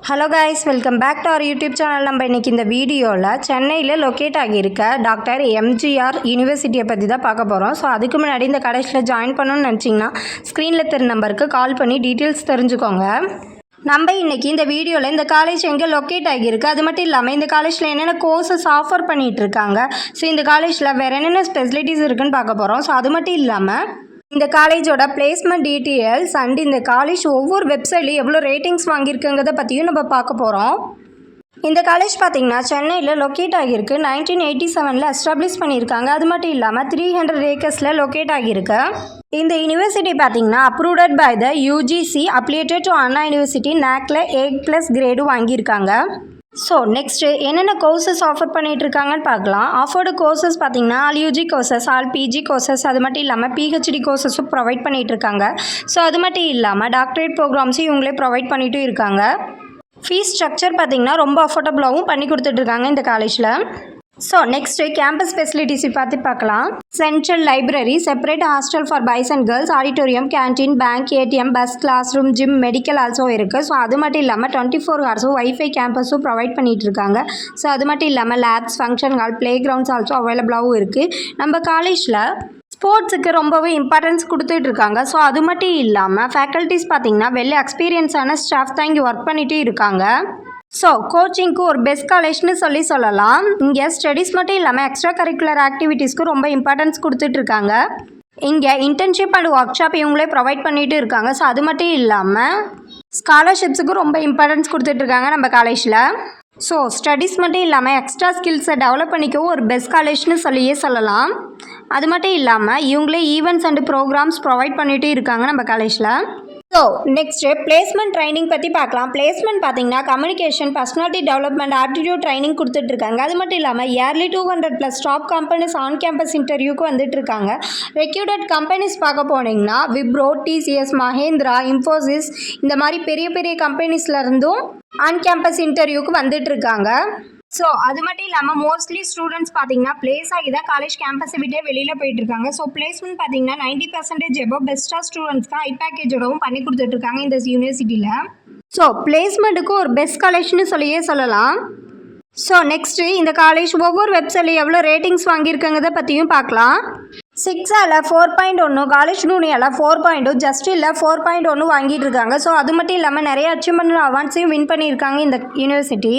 Hello guys, welcome back to our YouTube channel. நம்ம இன்றைக்கி இந்த வீடியோவில் சென்னையில் லொக்கேட் ஆகியிருக்க டாக்டர் எம்ஜிஆர் யூனிவர்சிட்டியை பற்றி தான் பார்க்க போகிறோம். ஸோ அதுக்கு முன்னாடி இந்த காலேஜில் ஜாயின் பண்ணணும்னு நினச்சிங்கன்னா ஸ்க்ரீனில் தெரிய நம்பருக்கு கால் பண்ணி டீட்டெயில்ஸ் தெரிஞ்சுக்கோங்க. நம்ம இன்றைக்கி இந்த வீடியோவில் இந்த காலேஜ் எங்கே லொக்கேட் ஆகியிருக்கு, அது மட்டும் இல்லாமல் இந்த காலேஜில் என்னென்ன கோர்சஸ் ஆஃபர் பண்ணிகிட்டு இருக்காங்க, ஸோ இந்த காலேஜில் வேறு என்னென்ன ஸ்பெசிலிட்டிஸ் இருக்குதுன்னு பார்க்க போகிறோம். ஸோ அது மட்டும் இல்லாமல் இந்த காலேஜோட பிளேஸ்மெண்ட் டீட்டெயில்ஸ் அண்ட் இந்த காலேஜ் ஒவ்வொரு வெப்சைட்லையும் எவ்வளோ ரேட்டிங்ஸ் வாங்கியிருக்குங்கிறத பற்றியும் நம்ம பார்க்க போகிறோம். இந்த காலேஜ் பார்த்திங்கன்னா சென்னையில் லொக்கேட் ஆகியிருக்கு. 1987 எஸ்டாப்ளிஷ் பண்ணியிருக்காங்க. அது மட்டும் இல்லாமல் 300 ஏக்கர்ஸில் லொக்கேட் ஆகியிருக்கு. இந்த யூனிவர்சிட்டி பார்த்திங்கன்னா approved by the UGC, affiliated to Anna university, NACல 8+ கிரேடும் வாங்கியிருக்காங்க. ஸோ நெக்ஸ்ட்டு என்னென்ன கோர்சஸ் ஆஃபர் பண்ணிகிட்ருக்காங்கன்னு பார்க்கலாம். ஆஃபர்டு கோர்சஸ் பார்த்திங்கன்னா all UG courses, all PG courses, அது மட்டும் இல்லாமல் பிஹெச்டி கோர்சஸும் ப்ரொவைட் பண்ணிகிட்ருக்காங்க. ஸோ அது மட்டும் இல்லாமல் டாக்டரேட் ப்ரோக்ராம்ஸும் இவங்களே ப்ரொவைட் பண்ணிட்டும் இருக்காங்க. ஃபீஸ் ஸ்ட்ரக்சர் பார்த்திங்கன்னா ரொம்ப அஃபோர்டபுளாகவும் பண்ணி கொடுத்துட்ருக்காங்க இந்த காலேஜில். ஸோ நெக்ஸ்ட்டு கேம்பஸ் ஃபெசிலிட்டிஸை பார்க்கலாம். Central library, separate hostel for boys and girls, auditorium, canteen, bank, ATM, bus, class room, gym, medical also இருக்குது. ஸோ அது மட்டும் இல்லாமல் 24 ஹவர்ஸும் வைஃபை கேம்பஸும் ப்ரொவைட் பண்ணிகிட்ருக்காங்க. ஸோ அது மட்டும் இல்லாமல் labs, function hall, play grounds also அவைலபிளாகவும் இருக்குது. நம்ம காலேஜில் ஸ்போர்ட்ஸுக்கு ரொம்பவே இம்பார்ட்டன்ஸ் கொடுத்துட்ருக்காங்க. ஸோ அது மட்டும் இல்லாமல் ஃபேக்கல்ட்டிஸ் பார்த்திங்கன்னா வெல் எக்ஸ்பீரியன்ஸான ஸ்டாஃப் தான் இங்கே ஒர்க் பண்ணிகிட்டே இருக்காங்க. ஸோ கோச்சிங்க்கு ஒரு பெஸ்ட் காலேஜ்னு சொல்லலாம். இங்கே ஸ்டடீஸ் மட்டும் இல்லாமல் எக்ஸ்ட்ரா கரிக்குலர் ஆக்டிவிட்டீஸ்க்கு ரொம்ப இம்பார்ட்டன்ஸ் கொடுத்துட்ருக்காங்க. இங்கே இன்டர்ன்ஷிப் அண்ட் ஒர்க் ஷாப் இவங்களே ப்ரொவைட் பண்ணிகிட்டு இருக்காங்க. ஸோ அது மட்டும் இல்லாமல் ஸ்காலர்ஷிப்ஸுக்கு ரொம்ப இம்பார்ட்டன்ஸ் கொடுத்துட்ருக்காங்க நம்ம காலேஜில். ஸோ ஸ்டடீஸ் மட்டும் இல்லாமல் எக்ஸ்ட்ரா ஸ்கில்ஸை டெவலப் பண்ணிக்கவும் ஒரு பெஸ்ட் காலேஜ்னு சொல்லலாம். அது மட்டும் இல்லாமல் இவங்களே ஈவெண்ட்ஸ் அண்ட் ப்ரோக்ராம்ஸ் ப்ரொவைட் பண்ணிகிட்டு இருக்காங்க நம்ம காலேஜில். ஸோ நெக்ஸ்ட்டு பிளேஸ்மெண்ட் ட்ரைனிங் பற்றி பார்க்கலாம். பிளேஸ்மெண்ட் பார்த்திங்கன்னா communication, personality development, attitude training கொடுத்துட்ருக்காங்க. அது மட்டும் இல்லாமல் yearly 200+ top companies on campus இன்டர்வியூக்கு வந்துட்டுருக்காங்க. ரெக்யூட்டட் கம்பெனிஸ் பார்க்க போனீங்கன்னா விப்ரோ, TCS, மஹேந்திரா, இன்ஃபோசிஸ், இந்த மாதிரி பெரிய பெரிய கம்பெனிஸ்லேருந்தும் ஆன் கேம்பஸ் இன்டர்வியூக்கு வந்துட்டுருக்காங்க. ஸோ அது மட்டும் இல்லாமல் மோஸ்ட்லி ஸ்டூடெண்ட்ஸ் பார்த்திங்கன்னா பிளேஸ் ஆகி தான் காலேஜ் கேம்பஸை விட்டே வெளியில் போயிட்டுருக்காங்க. ஸோ பிளேஸ்மெண்ட் பார்த்திங்கன்னா 90% எபோவ் பெஸ்ட்டாக ஸ்டூடெண்ட்ஸ்க்கு ஹை பேக்கேஜோடவும் பண்ணி கொடுத்துட்ருக்காங்க இந்த யூனிவர்சிட்டியில். ஸோ பிளேஸ்மெண்ட்டுக்கு ஒரு பெஸ்ட் காலேஜ்னு சொல்லலாம். ஸோ நெக்ஸ்ட்டு இந்த காலேஜ் ஒவ்வொரு வெப்சைட்லையும் எவ்வளோ ரேட்டிங்ஸ் வாங்கியிருக்கங்கிறத பற்றியும் பார்க்கலாம். 6ஆல் 4.1, காலேஜ் யூனியால் 4.2, ஜஸ்டில் 4.1 வாங்கிட்டு இருக்காங்க. ஸோ அது மட்டும் இல்லாமல் நிறைய அச்சீவ்மெண்ட் அவார்ட்ஸையும் வின் பண்ணியிருக்காங்க இந்த யூனிவர்சிட்டி.